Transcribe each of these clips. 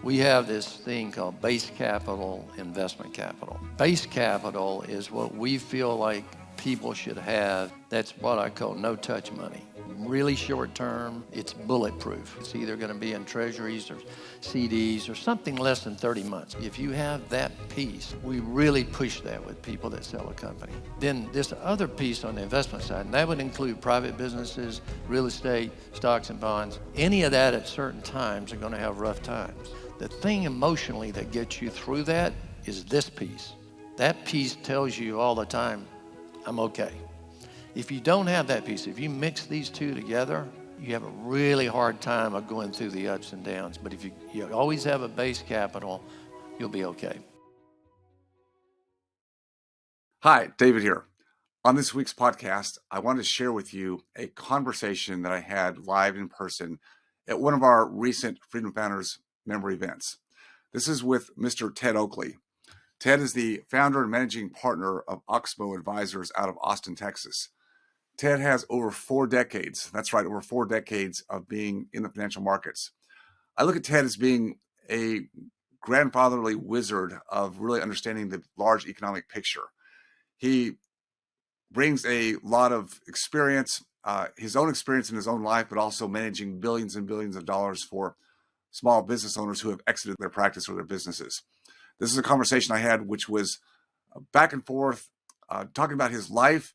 We have this thing called base capital, investment capital. Base capital is what we feel like people should have. That's what I call no-touch money. Really short term, it's bulletproof. It's either going to be in treasuries or CDs or something less than 30 months. If you have that piece, we really push that with people that sell a company. Then this other piece on the investment side, and that would include private businesses, real estate, stocks and bonds. Any of that at certain times are going to have rough times. The thing emotionally that gets you through that is this piece. That piece tells you all the time, I'm okay. If you don't have that piece, if you mix these two together, you have a really hard time of going through the ups and downs. But if you always have a base capital, you'll be okay. Hi, David here. On this week's podcast, I want to share with you a conversation that I had live in person at one of our recent Freedom Founders member events. This is with Mr. Ted Oakley. Ted is the founder and managing partner of Oxbow Advisors out of Austin, Texas. Ted has over 4 decades, that's right, over 4 decades of being in the financial markets. I look at Ted as being a grandfatherly wizard of really understanding the large economic picture. He brings a lot of experience, his own experience in his own life, but also managing billions and billions of dollars for small business owners who have exited their practice or their businesses. This is a conversation I had, which was back and forth, talking about his life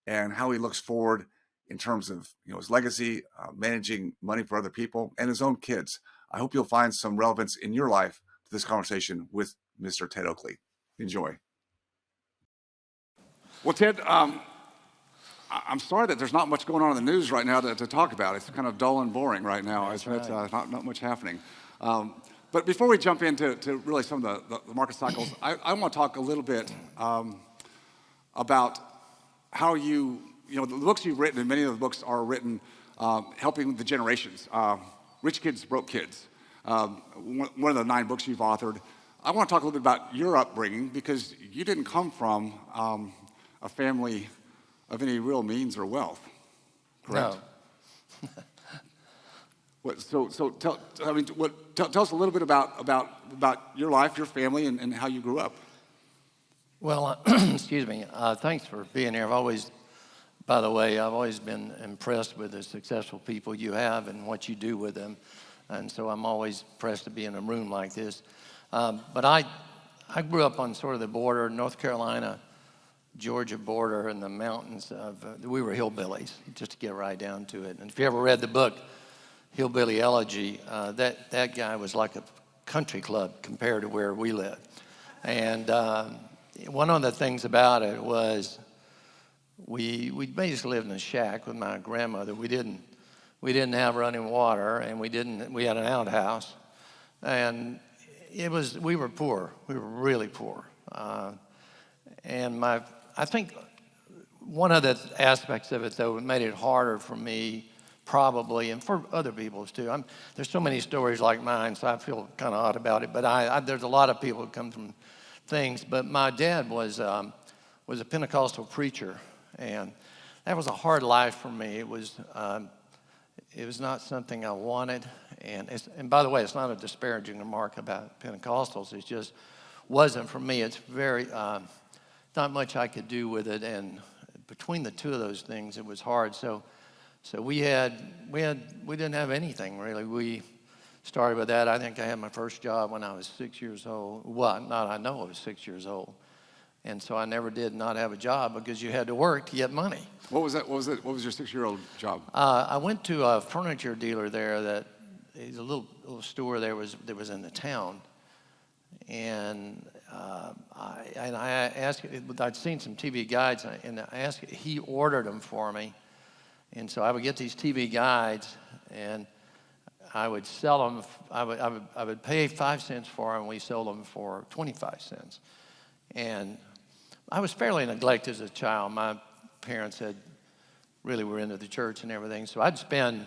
and how he looks forward in terms of his legacy, managing money for other people, and his own kids. I hope you'll find some relevance in your life to this conversation with Mr. Ted Oakley. Enjoy. Well, Ted, I'm sorry that there's not much going on in the news right now to talk about. It's kind of dull and boring right now. It's not much happening. But before we jump into really some of the market cycles, I want to talk a little bit about how the books you've written, and many of the books are written helping the generations, rich kids, broke kids. One of the 9 books you've authored. I want to talk a little bit about your upbringing, because you didn't come from a family of any real means or wealth, correct? No. Tell us a little bit about your life, your family, and how you grew up. Well, excuse me. Thanks for being here. I've always been impressed with the successful people you have and what you do with them. And so I'm always impressed to be in a room like this. But I grew up on sort of the border, North Carolina, Georgia border, in the mountains we were hillbillies, just to get right down to it. And if you ever read the book, Hillbilly Elegy, that guy was like a country club compared to where we lived. And one of the things about it was we basically lived in a shack with my grandmother. We didn't have running water, and we had an outhouse, and we were poor. We were really poor. And I think one of the aspects of it, though, made it harder for me, probably, and for other people too. There's so many stories like mine, so I feel kind of odd about it. But there's a lot of people who come from things. But my dad was a Pentecostal preacher, and that was a hard life for me. It was not something I wanted. And by the way, it's not a disparaging remark about Pentecostals. It just wasn't for me. It's very not much I could do with it, and between the two of those things, it was hard. So we didn't have anything really. We started with that. I think I had my first job when I was 6 years old. Well, I know I was 6 years old, and so I never did not have a job, because you had to work to get money. What was that? What was your 6-year-old job? I went to a furniture dealer there. That is a little store that was in the town, and I asked. I'd seen some TV guides, and I asked. He ordered them for me, and so I would get these TV guides, and I would sell them. I would pay 5 cents for them. We sold them for 25 cents, and I was fairly neglected as a child. My parents really were into the church and everything, so I'd spend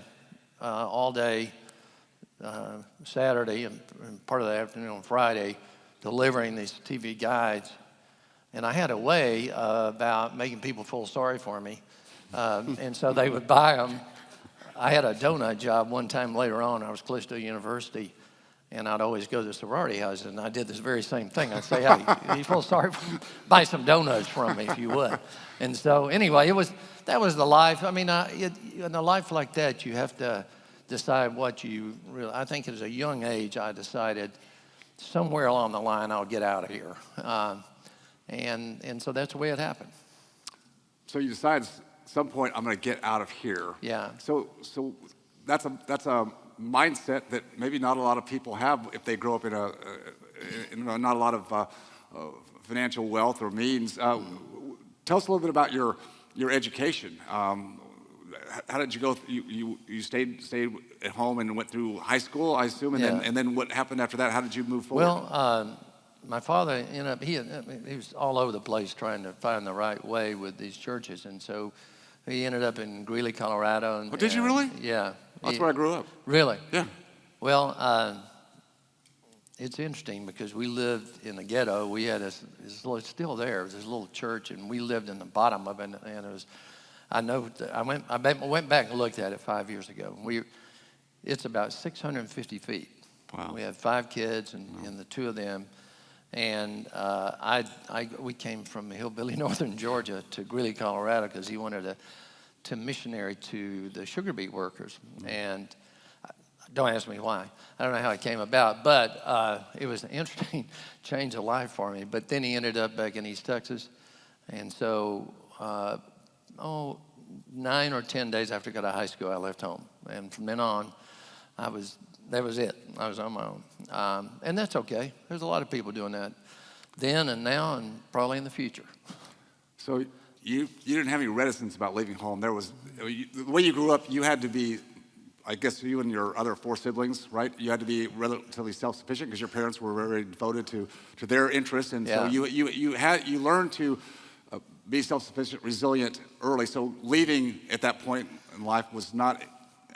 all day Saturday and part of the afternoon on Friday delivering these TV guides, and I had a way about making people feel sorry for me, and so they would buy them. I had a donut job one time later on. I was close to a university, And I'd always go to the sorority house, and I did this very same thing. I'd say, hey, you feel sorry for me? Buy some donuts from me if you would. And so anyway, that was the life. I mean, in a life like that, you have to decide what you really, I think at a young age, I decided somewhere along the line, I'll get out of here. And so that's the way it happened. So you decide at some point, I'm going to get out of here. Yeah. So that's a mindset that maybe not a lot of people have if they grow up in not a lot of financial wealth or means. Tell us a little bit about your education. How did you go? You stayed at home and went through high school, I assume, and then what happened after that? How did you move forward? Well, my father ended up, he was all over the place trying to find the right way with these churches, and so he ended up in Greeley, Colorado. And, did you really? Yeah. That's where I grew up. Really? Yeah. Well, it's interesting because we lived in the ghetto. We had it's still there. It was this little church, and we lived in the bottom of it. And it was, I went back and looked at it 5 years ago. It's about 650 feet. Wow. We had 5 kids, and the 2 of them. And we came from hillbilly northern Georgia to Greeley, Colorado, because he wanted to missionary to the sugar beet workers. And don't ask me why. I don't know how it came about, but it was an interesting change of life for me. But then he ended up back in East Texas. And so, 9 or 10 days after I got out of high school, I left home. And from then on, that was it. I was on my own. And that's okay. There's a lot of people doing that then and now and probably in the future. So you didn't have any reticence about leaving home. The way you grew up, you had to be, I guess you and your other 4 siblings, right? You had to be relatively self-sufficient because your parents were very devoted to their interests. And so you learned to be self-sufficient, resilient early. So leaving at that point in life was not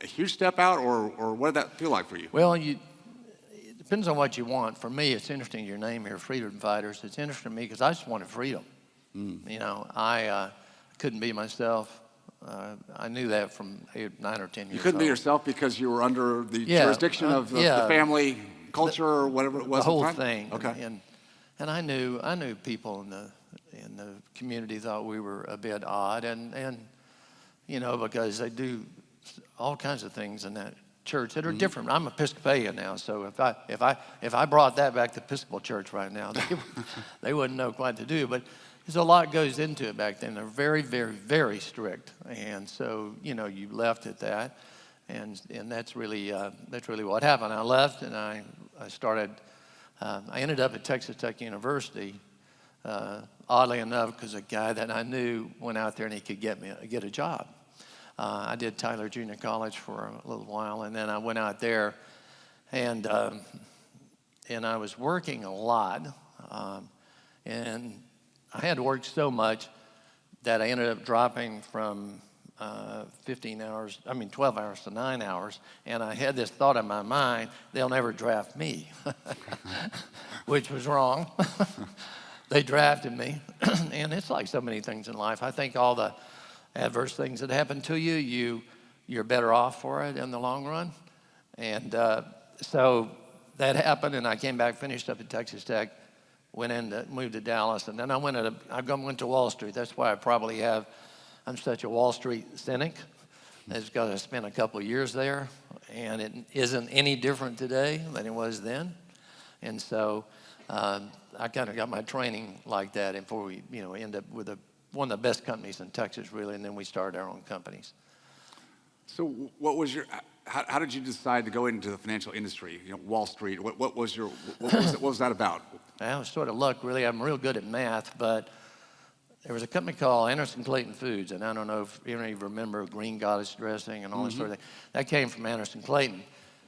a huge step out, or what did that feel like for you? Well, it depends on what you want. For me, it's interesting, your name here, Freedom Fighters. It's interesting to me because I just wanted freedom. You know, I couldn't be myself. I knew that from 9 or 10 years old. You couldn't be yourself because you were under the jurisdiction of the family culture or whatever it was. The whole thing. Okay. And I knew people in the community thought we were a bit odd, and you know, because they do all kinds of things in that church that are different. I'm Episcopalian now, so if I brought that back to Episcopal church right now, they wouldn't know quite what to do. But there's a lot goes into it back then. They're very, very, very strict, and so you know, you left at that, and that's really what happened. I left, and I started. I ended up at Texas Tech University. Oddly enough, because a guy that I knew went out there and he could get a job. I did Tyler Junior College for a little while, and then I went out there, and I was working a lot, and I had to work so much that I ended up dropping from 12 hours to 9 hours, and I had this thought in my mind, they'll never draft me, which was wrong. They drafted me, and it's like so many things in life. I think all the adverse things that happen to you're better off for it in the long run. And so that happened, and I came back, finished up at Texas Tech, moved to Dallas, and then I went to Wall Street. That's why I'm such a Wall Street cynic. It's because I spent a couple of years there, and it isn't any different today than it was then. And so I kind of got my training like that before we, end up with one of the best companies in Texas, really, and then we started our own companies. So what was how did you decide to go into the financial industry, Wall Street? What was that about? Well, it was sort of luck, really. I'm real good at math, but there was a company called Anderson Clayton Foods, and I don't know if any of you remember green goddess dressing and all this sort of thing. That came from Anderson Clayton.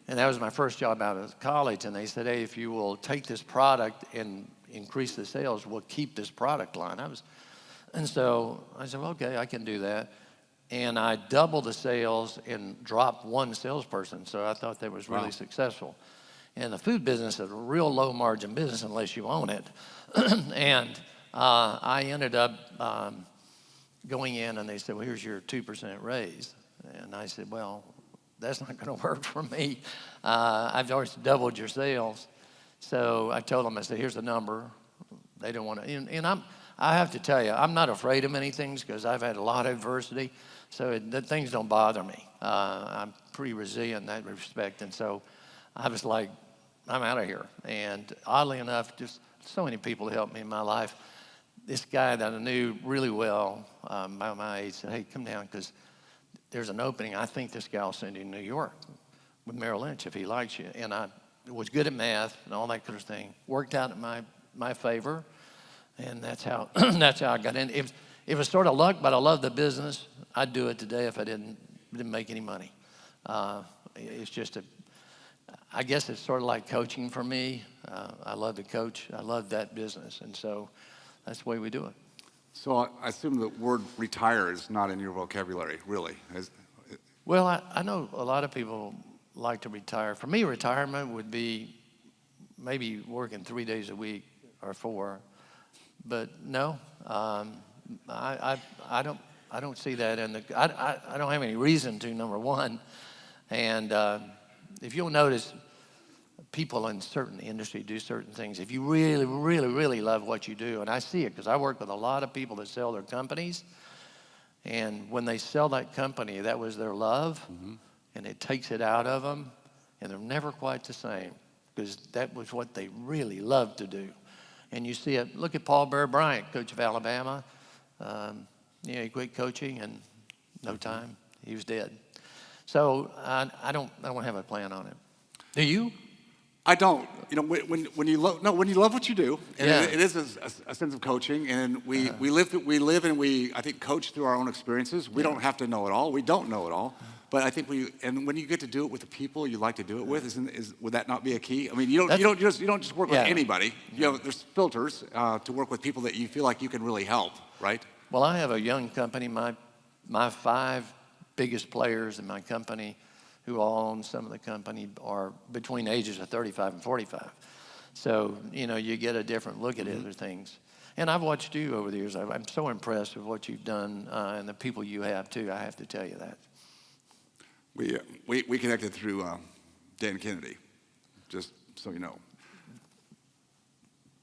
And that was my first job out of college. And they said, hey, if you will take this product and increase the sales, we'll keep this product line. And so I said, well, okay, I can do that. And I doubled the sales and dropped one salesperson. So I thought that was really successful. And the food business is a real low margin business unless you own it. And I ended up going in and they said, well, here's your 2% raise. And I said, well, that's not going to work for me. I've already doubled your sales. So I told them, I said, here's the number. They don't want to, and I have to tell you, I'm not afraid of many things because I've had a lot of adversity. So things don't bother me. I'm pretty resilient in that respect. And so I was like, I'm out of here. And oddly enough, just so many people helped me in my life. This guy that I knew really well by my age said, hey, come down because there's an opening. I think this guy will send you to New York with Merrill Lynch if he likes you. And I was good at math and all that kind of thing. Worked out in my favor. And that's how that's how I got in. It was sort of luck, but I love the business. I'd do it today if I didn't make any money. It's just I guess it's sort of like coaching for me. I love to coach. I love that business, and so that's the way we do it. So I assume the word retire is not in your vocabulary, really. Well, I know a lot of people like to retire. For me, retirement would be maybe working 3 days a week or 4. But no, I don't see that I don't have any reason to, number one. And if you'll notice, people in certain industry do certain things. If you really, really, really love what you do, and I see it because I work with a lot of people that sell their companies, and when they sell that company, that was their love, and it takes it out of them, and they're never quite the same because that was what they really loved to do. And you see it. Look at Paul Bear-Bryant, coach of Alabama. He quit coaching, and no time, he was dead. So I don't have a plan on it. Do you? I don't. When you love what you do, and it is a sense of coaching, and we live and I think coach through our own experiences. We don't have to know it all. We don't know it all. But I think and when you get to do it with the people you like to do it with, would that not be a key? I mean, you don't just work with anybody. There's filters to work with people that you feel like you can really help, right? Well, I have a young company. My 5 biggest players in my company, who all own some of the company, are between ages of 35 and 45. So you get a different look at other things. And I've watched you over the years. I'm so impressed with what you've done and the people you have too. I have to tell you that. We connected through Dan Kennedy, just so you know.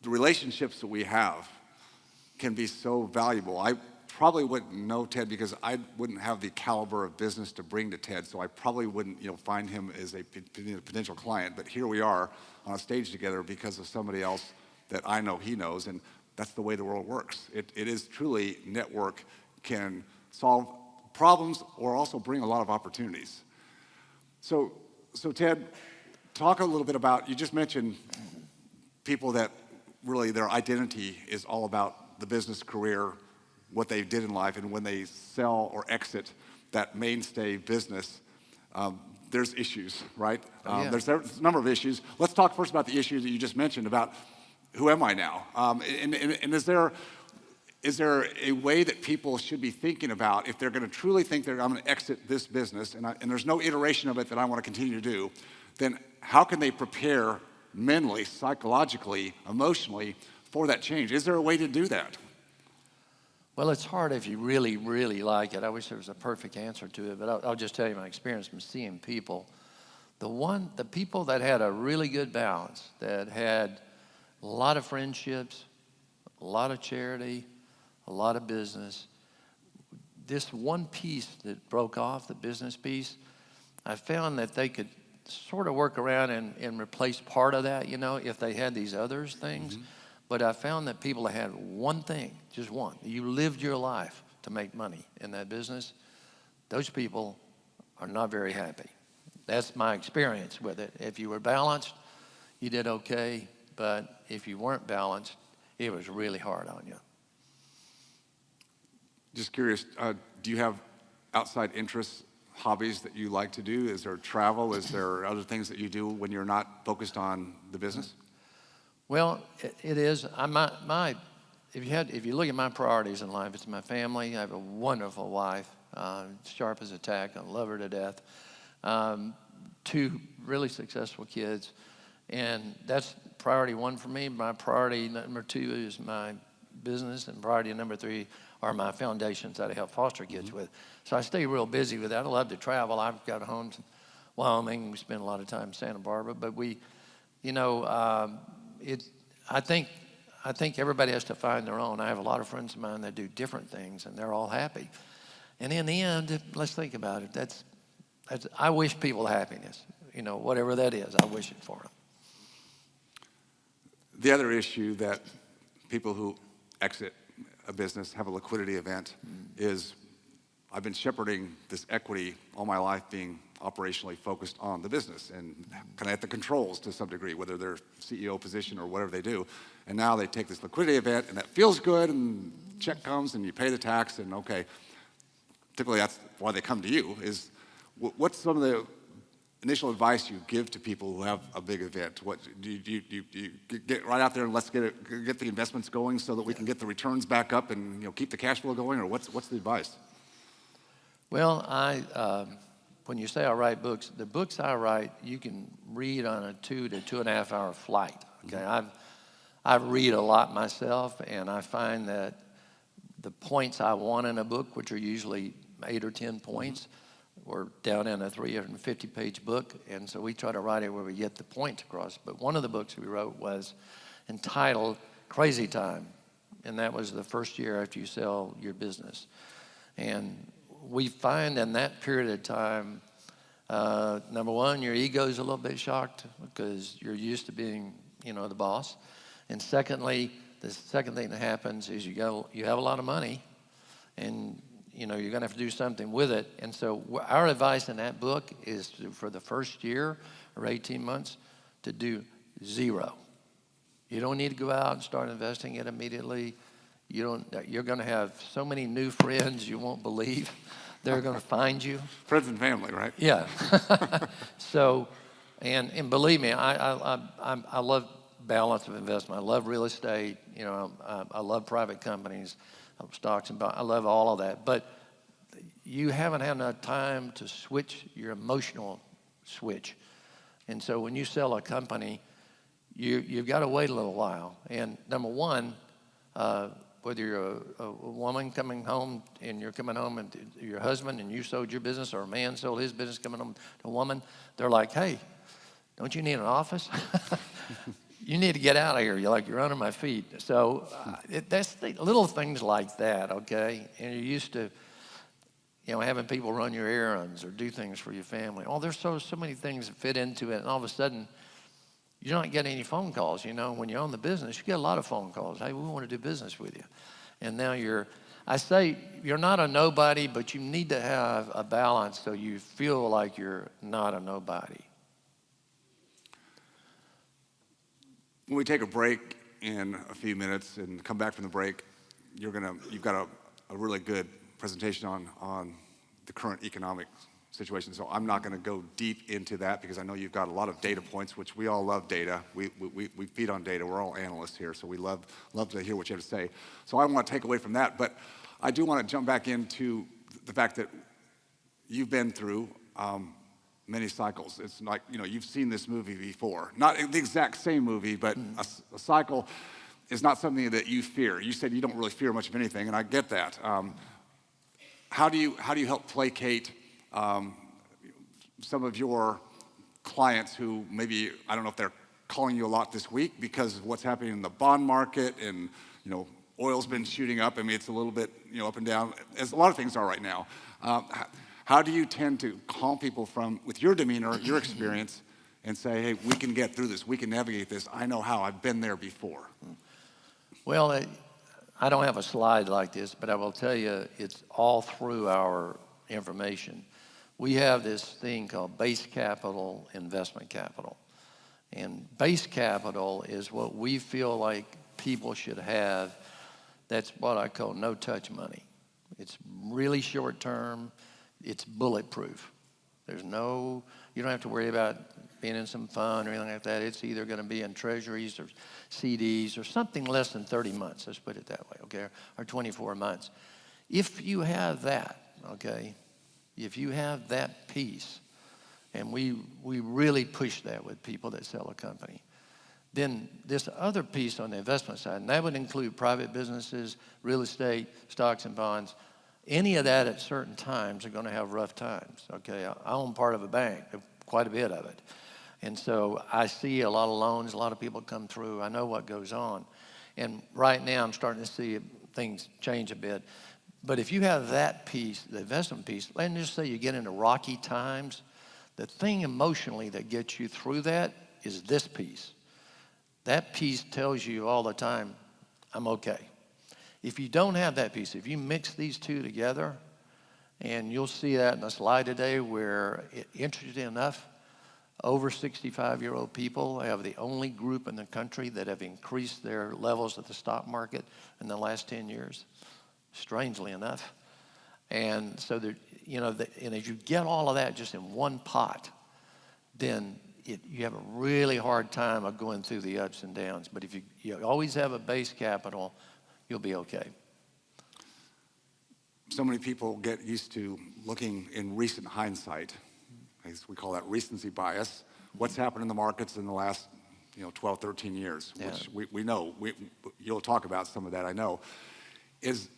The relationships that we have can be so valuable. I probably wouldn't know Ted because I wouldn't have the caliber of business to bring to Ted, so I probably wouldn't find him as a potential client. But here we are on a stage together because of somebody else that I know he knows, and that's the way the world works. It is truly network can solve problems or also bring a lot of opportunities. So Ted, talk a little bit about, you just mentioned people that really their identity is all about the business career, what they did in life, and when they sell or exit that mainstay business, there's issues, right? There's a number of issues. Let's talk first about the issues that you just mentioned about who am I now? And is there a way that people should be thinking about if they're going to truly think that I'm going to exit this business and there's no iteration of it that I want to continue to do, then how can they prepare mentally, psychologically, emotionally for that change? Is there a way to do that? Well, it's hard if you really, really like it. I wish there was a perfect answer to it, but I'll just tell you my experience from seeing people. The people that had a really good balance, that had a lot of friendships, a lot of charity, a lot of business. This one piece that broke off, the business piece, I found that they could sort of work around and replace part of that, if they had these other things. But I found that people that had one thing, just one, you lived your life to make money in that business, those people are not very happy. That's my experience with it. If you were balanced, you did okay. But if you weren't balanced, it was really hard on you. Just curious, do you have outside interests, hobbies that you like to do? Is there travel? Is there other things that you do when you're not focused on the business? Well, it is. If you look at my priorities in life, it's my family. I have a wonderful wife, sharp as a tack. I love her to death. 2 really successful kids. And that's priority 1 for me. My priority number 2 is my business, and priority number 3 are my foundations that I help foster kids with. So I stay real busy with that. I love to travel. I've got homes Wyoming. We spend a lot of time in Santa Barbara. But we, I think everybody has to find their own. I have a lot of friends of mine that do different things, and they're all happy. And in the end, let's think about it. I wish people happiness. Whatever that is, I wish it for them. The other issue that people who exit a business have a liquidity event is I've been shepherding this equity all my life, being operationally focused on the business and kind of at the controls to some degree, whether they're CEO position or whatever they do. And now they take this liquidity event, and that feels good, and check comes, and you pay the tax, and okay. Typically, that's why they come to you. Is what's some of the initial advice you give to people who have a big event? What do you get right out there and let's get the investments going so that we can get the returns back up and keep the cash flow going, or what's the advice? Well, when you say I write books, the books I write you can read on a 2 to 2.5 hour flight. Okay, I read a lot myself, and I find that the points I want in a book, which are usually 8 or 10 points, we're down in a 350-page book, and so we try to write it where we get the points across. But one of the books we wrote was entitled Crazy Time, and that was the first year after you sell your business. And we find in that period of time, number one, your ego's a little bit shocked because you're used to being, the boss. And secondly, the second thing that happens is you have a lot of money, and you're going to have to do something with it. And so our advice in that book is for the first year or 18 months to do zero. You don't need to go out and start investing it immediately. You're going to have so many new friends you won't believe. They're going to find you. Friends and family, right? Yeah. So, and believe me, I love balance of investment. I love real estate. I love private companies, stocks and bonds. I love all of that. But you haven't had enough time to switch your emotional switch. And so when you sell a company, you've got to wait a little while. And number one, whether you're a woman coming home and you're coming home and your husband and you sold your business, or a man sold his business coming home to a woman, they're like, hey, don't you need an office? You need to get out of here. You're under my feet. So that's little things like that, okay? And you're used to, having people run your errands or do things for your family. Oh, there's so many things that fit into it, and all of a sudden, you're not getting any phone calls. When you own the business, you get a lot of phone calls. Hey, we want to do business with you. And now I say you're not a nobody, but you need to have a balance so you feel like you're not a nobody. When we take a break in a few minutes and come back from the break, you've got a really good presentation on the current economic situation. So I'm not going to go deep into that because I know you've got a lot of data points, which we all love data. We feed on data. We're all analysts here, so we love to hear what you have to say. So I don't want to take away from that, but I do want to jump back into the fact that you've been through many cycles. It's like, you've seen this movie before. Not the exact same movie, but a cycle is not something that you fear. You said you don't really fear much of anything, and I get that. How do you help placate some of your clients who maybe, I don't know if they're calling you a lot this week because of what's happening in the bond market, and oil's been shooting up. I mean, it's a little bit up and down, as a lot of things are right now. How do you tend to calm people with your demeanor, your experience, and say, hey, we can get through this, we can navigate this, I know how, I've been there before? Well, I don't have a slide like this, but I will tell you it's all through our information. We have this thing called base capital, investment capital. And base capital is what we feel like people should have. That's what I call no-touch money. It's really short-term. It's bulletproof. You don't have to worry about being in some fund or anything like that. It's either going to be in treasuries or CDs or something less than 30 months, let's put it that way, okay, or 24 months. If you have that, okay, if you have that piece, and we really push that with people that sell a company, then this other piece on the investment side, and that would include private businesses, real estate, stocks and bonds, any of that at certain times are going to have rough times, okay? I own part of a bank. Of quite a bit of it. And so I see a lot of loans, a lot of people come through. I know what goes on. And right now I'm starting to see things change a bit. But if you have that piece, the investment piece, let's just say you get into rocky times, the thing emotionally that gets you through that is this piece. That piece tells you all the time, I'm okay. If you don't have that piece, if you mix these two together, and you'll see that in the slide today where, interesting enough, over 65-year-old people have the only group in the country that have increased their levels at the stock market in the last 10 years, strangely enough. And so, and as you get all of that just in one pot, then you have a really hard time of going through the ups and downs. But if you always have a base capital, you'll be okay. So many people get used to looking in recent hindsight. As we call that recency bias. What's happened in the markets in the last 12, 13 years, which we know. You'll talk about some of that, I know. Is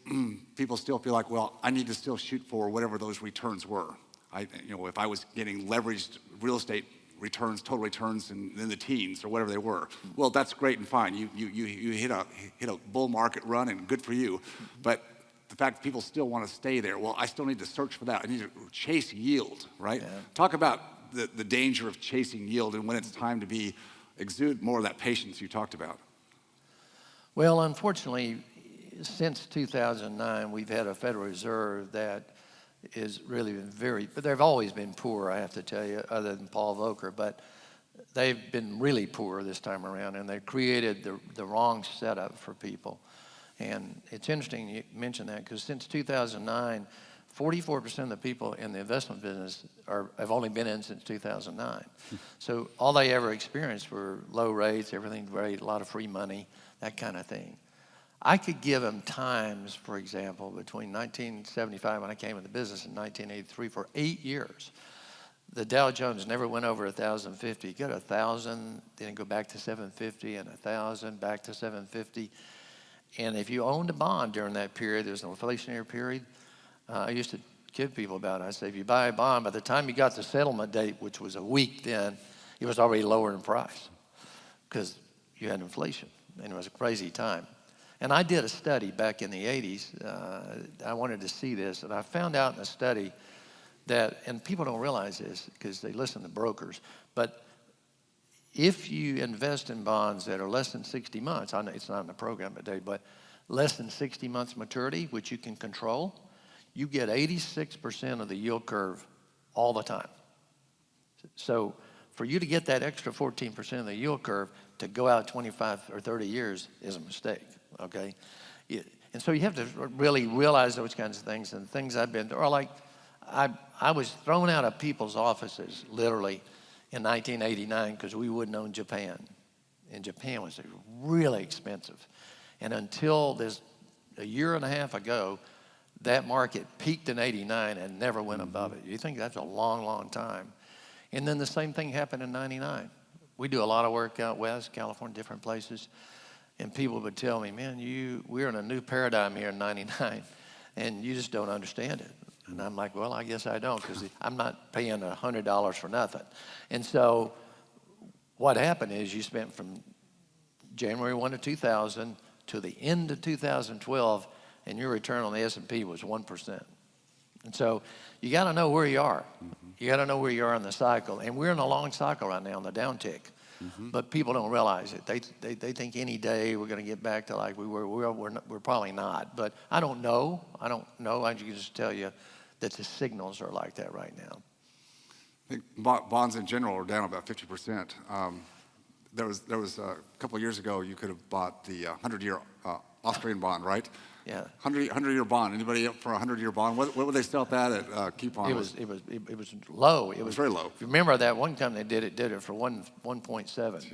people still feel like, well, I need to still shoot for whatever those returns were. If I was getting leveraged real estate returns, total returns in the teens or whatever they were, well, that's great and fine. You hit a bull market run and good for you, but the fact that people still want to stay there, well, I still need to search for that. I need to chase yield, right? Yeah. Talk about the danger of chasing yield and when it's time to exude more of that patience you talked about. Well, unfortunately, since 2009, we've had a Federal Reserve that is really been but they've always been poor, I have to tell you, other than Paul Volcker, but they've been really poor this time around, and they've created the wrong setup for people. And it's interesting you mention that, because since 2009, 44% of the people in the investment business have only been in since 2009. So all they ever experienced were low rates, everything great, a lot of free money, that kind of thing. I could give them times, for example, between 1975 when I came in the business and 1983 for 8 years. The Dow Jones never went over 1,050. You get 1,000, then go back to 750, and 1,000, back to 750. And if you owned a bond during that period, there was an inflationary period, I used to kid people about it. I say, if you buy a bond, by the time you got the settlement date, which was a week then, it was already lower in price because you had inflation, and it was a crazy time. And I did a study back in the 80s. I wanted to see this, and I found out in a study that, and people don't realize this because they listen to brokers, but if you invest in bonds that are less than 60 months, I know it's not in the program today, but less than 60 months maturity, which you can control, you get 86% of the yield curve all the time. So for you to get that extra 14% of the yield curve to go out 25 or 30 years is a mistake, okay? And so you have to really realize those kinds of things, and things I've been through are like, I was thrown out of people's offices, literally, in 1989 because we wouldn't own Japan. And Japan was really expensive. And until a year and a half ago, that market peaked in 89 and never went above it. You think that's a long, long time. And then the same thing happened in 99. We do a lot of work out west, California, different places. And people would tell me, man, we're in a new paradigm here in 99, and you just don't understand it. And I'm like, well, I guess I don't, because I'm not paying $100 for nothing. And so what happened is you spent from January 1 of 2000 to the end of 2012, and your return on the S&P was 1%. And so you got to know where you are. You got to know where you are in the cycle. And we're in a long cycle right now, on the downtick. But people don't realize it. They think any day we're going to get back to like we were. We're probably not. But I don't know. I can just tell you that the signals are like that right now. I think bonds in general are down about 50%. There was a couple of years ago you could have bought the 100-year Austrian bond, right? Yeah. 100-year bond. Anybody up for a 100-year bond? What would they sell that at coupon? It was low. It was very low. If you remember that one company did it for 1.7.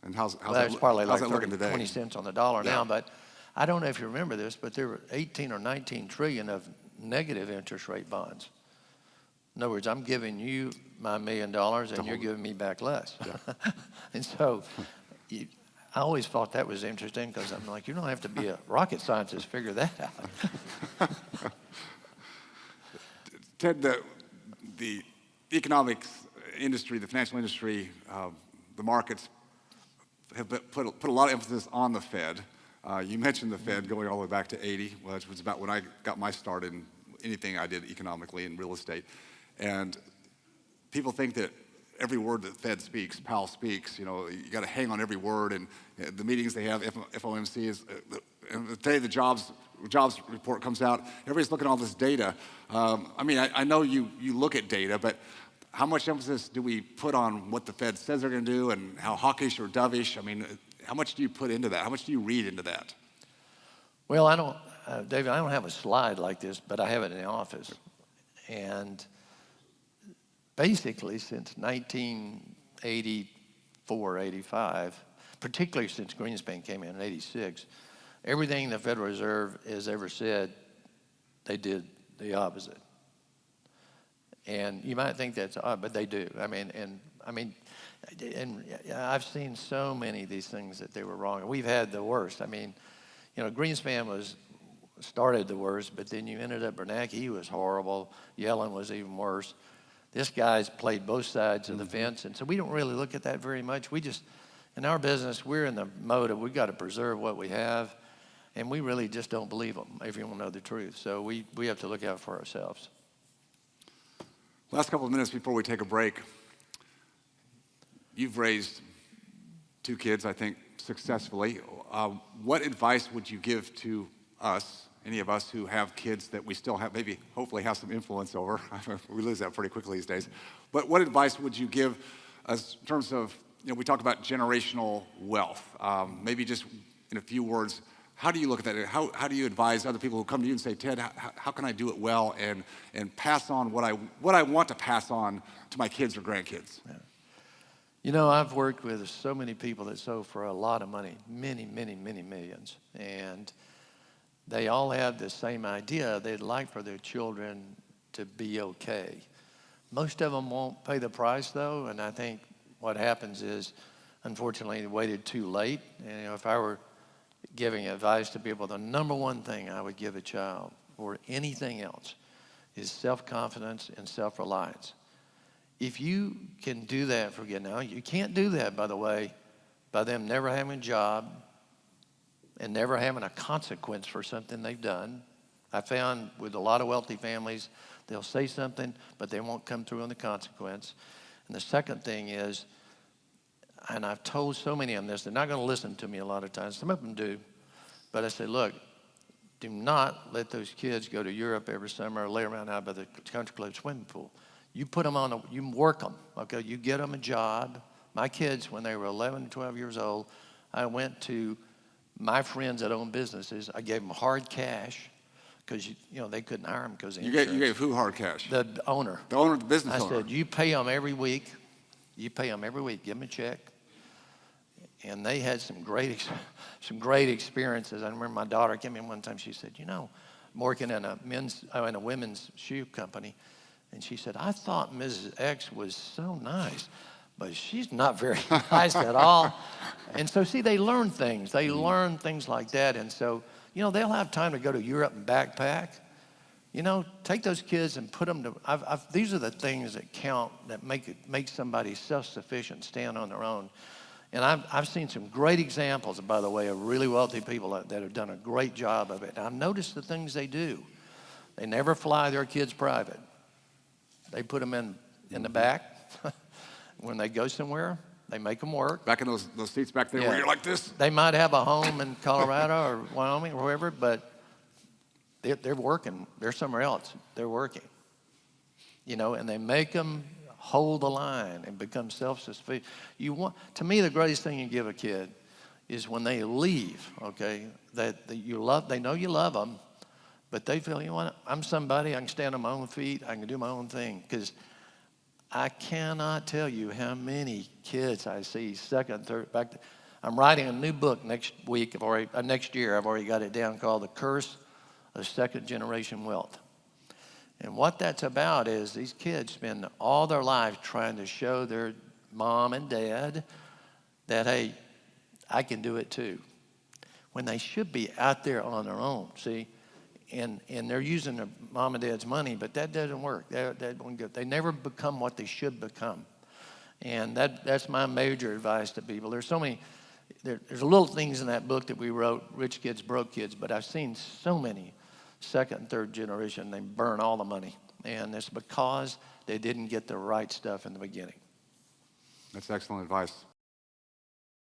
And how's that's probably like 20 cents on the dollar now. But I don't know if you remember this, but there were 18 or 19 trillion of negative interest rate bonds. In other words, I'm giving you my $1 million, and you're giving me back less. Yeah. And so I always thought that was interesting, because I'm like, you don't have to be a rocket scientist to figure that out. Ted, the economics industry, the financial industry, the markets have put a lot of emphasis on the Fed. You mentioned the Fed going all the way back to 80, which was about when I got my start in anything I did economically in real estate. And people think that every word that the Fed speaks, Powell speaks, you got to hang on every word. And the meetings they have, FOMC is, and the day the jobs report comes out, everybody's looking at all this data. I know you look at data, but how much emphasis do we put on what the Fed says they're going to do and how hawkish or dovish? How much do you put into that? How much do you read into that? Well, I don't, David, I don't have a slide like this, but I have it in the office. And basically since 1984, 85, particularly since Greenspan came in 86, everything the Federal Reserve has ever said, they did the opposite. And you might think that's odd, but they do. And I've seen so many of these things that they were wrong. We've had the worst. Greenspan started the worst, but then you ended up Bernanke. He was horrible. Yellen was even worse. This guy's played both sides of the fence, and so we don't really look at that very much. We just, in our business, we're in the mode of we've got to preserve what we have, and we really just don't believe them if you want to know the truth. So we have to look out for ourselves. Last couple of minutes before we take a break. You've raised 2 kids, I think, successfully. What advice would you give to us, any of us who have kids that we still have, maybe hopefully have some influence over? We lose that pretty quickly these days. But what advice would you give us in terms of, we talk about generational wealth. Maybe just in a few words, how do you look at that? How do you advise other people who come to you and say, Ted, how can I do it well and pass on what I want to pass on to my kids or grandkids? Yeah. I've worked with so many people that sold for a lot of money, many, many, many millions. And they all have the same idea. They'd like for their children to be okay. Most of them won't pay the price, though. And I think what happens is, unfortunately, they waited too late. And if I were giving advice to people, the number one thing I would give a child or anything else is self-confidence and self-reliance. If you can do that for now, you can't do that, by the way, by them never having a job and never having a consequence for something they've done. I found with a lot of wealthy families, they'll say something, but they won't come through on the consequence. And the second thing is, and I've told so many of them this, they're not going to listen to me a lot of times. Some of them do. But I say, look, do not let those kids go to Europe every summer or lay around out by the country club swimming pool. You put them on, you work them, okay? You get them a job. My kids, when they were 11, 12 years old, I went to my friends that own businesses. I gave them hard cash because, they couldn't hire them because of insurance. You gave who hard cash? The owner. The owner of the business owner. I said, you pay them every week. Give them a check. And they had some great experiences. I remember my daughter came in one time. She said, I'm working in a women's shoe company. And she said, I thought Mrs. X was so nice, but she's not very nice at all. And so, see, they learn things. They learn things like that. And so, they'll have time to go to Europe and backpack. Take those kids and put them to, these are the things that count, that make somebody self-sufficient, stand on their own. And I've seen some great examples, by the way, of really wealthy people that have done a great job of it. And I've noticed the things they do. They never fly their kids private. They put them in the back. When they go somewhere, they make them work. Back in those seats back there where you're like this? They might have a home in Colorado or Wyoming or wherever, but they're working. They're somewhere else. They're working. And they make them hold the line and become self-sufficient. To me, the greatest thing you give a kid is when they leave, okay, that they know you love them, but they feel, I'm somebody, I can stand on my own feet, I can do my own thing. Because I cannot tell you how many kids I see second, third, I'm writing a new book next year, I've already got it down, called The Curse of Second Generation Wealth. And what that's about is these kids spend all their lives trying to show their mom and dad that, hey, I can do it too. When they should be out there on their own, see? And they're using their mom and dad's money, but that doesn't work. That won't go. They never become what they should become. And that's my major advice to people. There's so many, there's little things in that book that we wrote, Rich Kids, Broke Kids, but I've seen so many second and third generation, they burn all the money. And it's because they didn't get the right stuff in the beginning. That's excellent advice.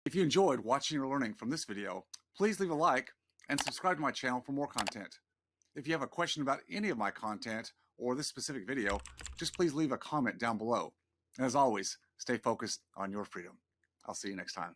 If you enjoyed watching or learning from this video, please leave a like and subscribe to my channel for more content. If you have a question about any of my content or this specific video, just please leave a comment down below. And as always, stay focused on your freedom. I'll see you next time.